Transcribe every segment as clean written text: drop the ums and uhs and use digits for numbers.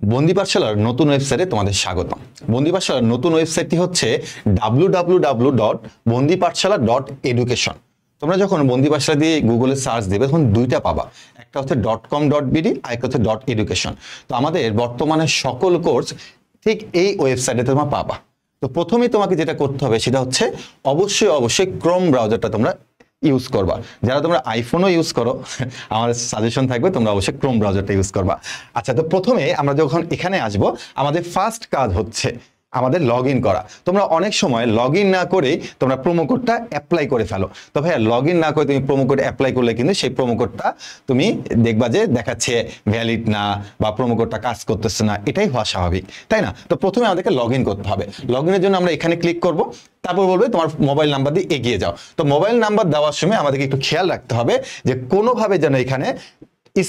বন্দি পাঠশালার নতুন ওয়েবসাইটে তোমাদের স্বাগতম। বন্দি পাঠশালার নতুন ওয়েবসাইটটি হচ্ছে www.bondipathshala.education। তোমরা যখন বন্দি পাঠশালা দিয়ে গুগলে সার্চ দেবে তখন দুইটা পাবা, একটা হচ্ছে .com.bd আর একটা হচ্ছে .education। তো আমাদের বর্তমানে সকল কোর্স ঠিক এই ওয়েবসাইটে তোমরা পাবা। তো প্রথমেই তোমাকে যেটা করতে হবে সেটা হচ্ছে অবশ্যই ক্রোম ব্রাউজারটা তোমরা ইউজ করবা। যারা তোমরা আইফোনও ইউজ করো, আমার সাজেশন থাকবে তোমরা অবশ্যই ক্রোম ব্রাউজারটা ইউজ করবা। আচ্ছা, তো প্রথমে আমরা যখন এখানে আসব, আমাদের ফার্স্ট কাজ হচ্ছে আমাদের লগ ইন করা। তোমরা অনেক সময় লগ ইন না করেই তোমরা প্রোমো কোডটা অ্যাপ্লাই করে ফেলো। তো ভাইয়া, লগ ইন না করে তুমি প্রোমো কোড অ্যাপ্লাই করলে কিন্তু সেই প্রোমো কোডটা তুমি দেখবা যে দেখাচ্ছে ভ্যালিড না বা প্রোমো কোডটা কাজ করতেছে না, এটাই হওয়া স্বাভাবিক, তাই না? তো প্রথমে আমাদেরকে লগ ইন করতে হবে। লগ ইনের জন্য আমরা এখানে ক্লিক করব, তারপর বলবে তোমার মোবাইল নাম্বার দিয়ে এগিয়ে যাও। তো মোবাইল নাম্বার দেওয়ার সময় আমাদেরকে একটু খেয়াল রাখতে হবে যে কোনোভাবে যেন এখানে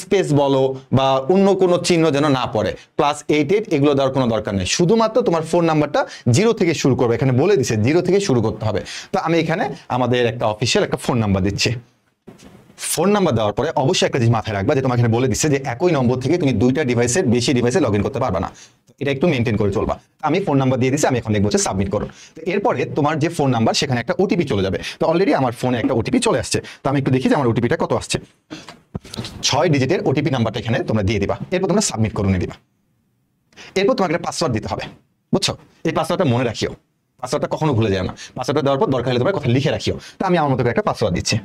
স্পেস বলো বা অন্য কোনো চিহ্ন যেন না পড়ে, +88 এগুলো দেওয়ার কোনো দরকার নেই। শুধুমাত্র তোমার ফোন নাম্বারটা 0 থেকে শুরু করবে, এখানে বলে দিছে 0 থেকে শুরু করতে হবে। তো আমি এখানে আমাদের একটা অফিসিয়াল একটা ফোন নাম্বার দিচ্ছি। ফোন নাম্বার দেওয়ার পরে অবশ্যই একটা জিনিস মাথায় রাখবা যে তোমার এখানে বলে দিচ্ছে যে একই নম্বর থেকে তুমি দুইটা ডিভাইসের বেশি ডিভাইসে লগ ইন করতে পারবে না। এটা একটু মেনটেন করে চলবা। আমি ফোন নাম্বার দিয়ে দিচ্ছি, আমি এখন লিখবো সাবমিট করো। তো এরপরে তোমার যে ফোন নাম্বার সেখানে একটা ওটিপি চলে যাবে। তো অলরেডি আমার ফোনে একটা ওটিপি চলে আসছে। তো আমি একটু দেখি যে আমার ওটিপিটা কত আসছে। 6 ডিজিটের ওটিপি নাম্বারটা এখানে তোমরা দিয়ে দিবা। এরপর তোমরা সাবমিট করে নিয়ে দিবা। এরপর তোমাকে একটা পাসওয়ার্ড দিতে হবে, বুঝছো? এই পাসওয়ার্ডটা মনে রাখিও, পাসওয়ার্ডটা কখনো ভুলে যায় না। পাসওয়ার্ডটা দেওয়ার পর দরকার হলে তোমার কথা লিখে রাখিও। তো আমি আমার মতো করে একটা পাসওয়ার্ড দিচ্ছি।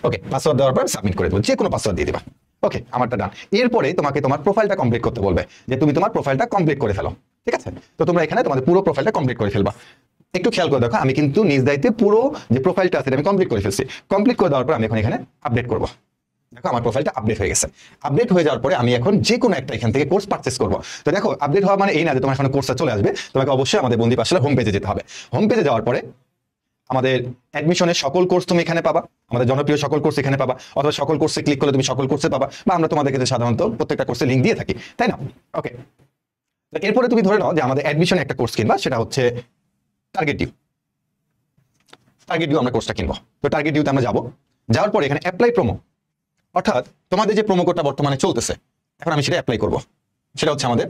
ওকে, পাসওয়ার্ড দেওয়ার পর সাবমিট করে দেবো, যে কোনো পাসওয়ার্ড দিয়ে দিবা। ওকে, আমারটা ডান। এরপরে তোমাকে তোমার প্রোফাইলটা কমপ্লিট করতে বলবে যে তুমি তোমার প্রোফাইলটা কমপ্লিট করে ফেলো, ঠিক আছে? তো তোমরা এখানে তোমাদের পুরো প্রোফাইলটা কমপ্লিট করে ফেলবা। একটু খেয়াল করে দেখো, আমি কিন্তু নিজ দায়িত্বে পুরো যে প্রোফাইলটা আছে আমি কমপ্লিট করে ফেলছি। কমপ্লিট করে দেওয়ার পর আমি এখন এখানে আপডেট করবো। দেখো আমার প্রোফাইলটা আপডেট হয়ে গেছে। আপডেট হয়ে যাওয়ার পরে আমি এখন যে কোনো একটা এখান থেকে কোর্স পারচেস করবো। তো দেখো, আপডেট হওয়া মানে এই না যে তোমার এখানে কোর্সটা চলে আসবে। তোমাকে অবশ্যই আমাদের বন্দি পাঠশালা হোম পেজে যেতে হবে। হোম পেজে যাওয়ার পরে আমাদের অ্যাডমিশনের সকল কোর্স তুমি এখানে পাবা, আমাদের জনপ্রিয় সকল কোর্স এখানে পাবা, অথবা সকল কোর্সে ক্লিক করলে তুমি সকল কোর্সে পাবা, বা আমরা তোমাদের কাছে সাধারণত প্রত্যেকটা কোর্সে লিঙ্ক দিয়ে থাকি, তাই না? ওকে, তো এরপরে তুমি ধরে নাও যে আমাদের অ্যাডমিশনে একটা কোর্স কিনবা, সেটা হচ্ছে টার্গেট ডিউ। টার্গেট ডিউ আমরা কোর্সটা কিনবো। তো টার্গেট ডিউতে আমরা যাবো। যাওয়ার পরে এখানে অ্যাপ্লাই প্রোমো, অর্থাৎ তোমাদের যে প্রোমো কোডটা বর্তমানে চলতেছে এখন আমি সেটা অ্যাপ্লাই করব। সেটা হচ্ছে আমাদের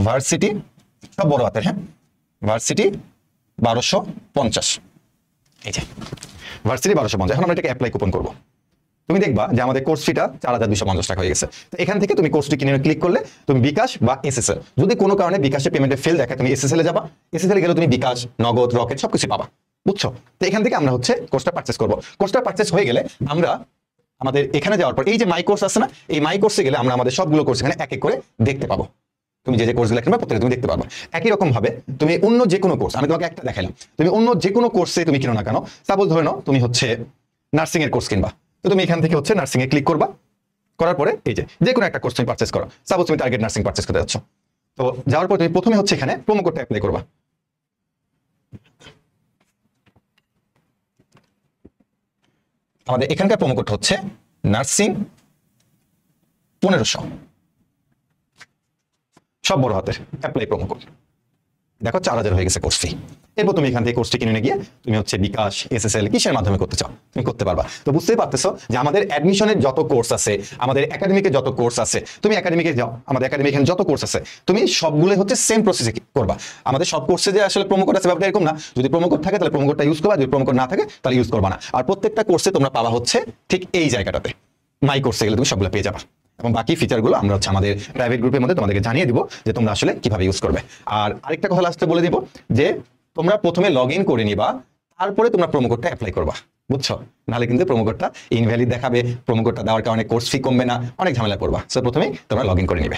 ভার্সিটি, সব বড় হাতের, হ্যাঁ, ভার্সিটি 1250। এই যে ভার্সিটি 1250। এখন আমরা এটাকে অ্যাপ্লাই কুপন করব। তুমি দেখবা যে আমাদের কোর্স ফিটা 4250 টাকা হয়ে গেছে। তো এখান থেকে তুমি কোর্সটি কিনে ক্লিক করলে তুমি বিকাশ বা এসএসএল, যদি কোনো কারণে বিকাশে পেমেন্টে ফেল দেখায় তুমি এসএসএল এ যাবা। এসএসএল গেলে তুমি বিকাশ, নগদ, রকেট সবকিছু পাবা, বুঝছো? তো এখান থেকে আমরা হচ্ছে কোর্সটা পারচেস করব। কোর্সটা পারচেস হয়ে গেলে আমরা আমাদের এখানে যাওয়ার পর এই যে মাই কোর্স আছে না, এই মাই কোর্সে গেলে আমরা আমাদের সবগুলো কোর্স এখানে এক এক করে দেখতে পাবো। তুমি যে যে কোর্সগুলো কিনবা প্রত্যেকটা তুমি দেখতে পারবে। একই রকম ভাবে তুমি অন্য যে কোনো কোর্স, আমি তোমাকে একটা দেখাইলাম, তুমি অন্য যে কোনো কোর্সে তুমি কিনো না কেন, সাপোজ ধরে নাও তুমি হচ্ছে নার্সিং এর কোর্স কিনবা, তো তুমি এখান থেকে হচ্ছে নার্সিং এ ক্লিক করবা। করার পরে এই যে কোনো একটা কোর্স তুমি পারচেস করো। সাপোজ তুমি টার্গেট নার্সিং পারচেস করতে যাচ্ছ, তো যাওয়ার পর তুমি প্রথমে হচ্ছে এখানে প্রোমো কোডটা অ্যাপ্লাই করবা। আমাদের এখানকার প্রোমো কোড হচ্ছে নার্সিং 1500, সব বড় হাতের, অ্যাপ্লাই প্রোমো কোড। দেখো 4000 হয়ে গেছে কোর্স ফি। এরপর তুমি এখান থেকে কোর্সটি কিনে গিয়ে তুমি হচ্ছে বিকাশ, এসএসএল কিসের মাধ্যমে করতে চাও তুমি করতে পারবা। তো বুঝতেই পারতেছো যে আমাদের অ্যাডমিশনের যত কোর্স আছে, আমাদের একাডেমিকে যত কোর্স আছে, তুমি একাডেমিকে যাও, আমাদের একাডেমি এখানে যত কোর্স আছে তুমি সবগুলো হচ্ছে সেম প্রসেসে করবা। আমাদের সব কোর্সে যে আসলে প্রোমো কোড আছে ব্যাপারটা এরকম না। যদি প্রোমো কোড থাকে তাহলে প্রোমো কোডটা ইউজ করবা, যদি প্রোমো কোড না থাকে তাহলে ইউজ করবা না। আর প্রত্যেকটা কোর্সে তোমরা পাবা হচ্ছে ঠিক এই জায়গাটাতে, মাই কোর্সে গেলে তুমি সবগুলো পেয়ে যাবা। এবং বাকি ফিচারগুলো আমরা হচ্ছে আমাদের প্রাইভেট গ্রুপের মধ্যে তোমাদেরকে জানিয়ে দিব যে তোমরা আসলে কিভাবে ইউজ করবে। আর আরেকটা কথা লাস্টে বলে দিব যে তোমরা প্রথমে লগ ইন করে নিবা, তারপরে তোমরা প্রোমো কোডটা অ্যাপ্লাই করবা, বুঝছো? নাহলে কিন্তু প্রোমো কোডটা ইনভ্যালিড দেখাবে, প্রোমো কোডটা দেওয়ার কারণে কোর্স ফি কমবে না, অনেক ঝামেলা করবা। সো প্রথমেই তোমরা লগ ইন করে নিবে।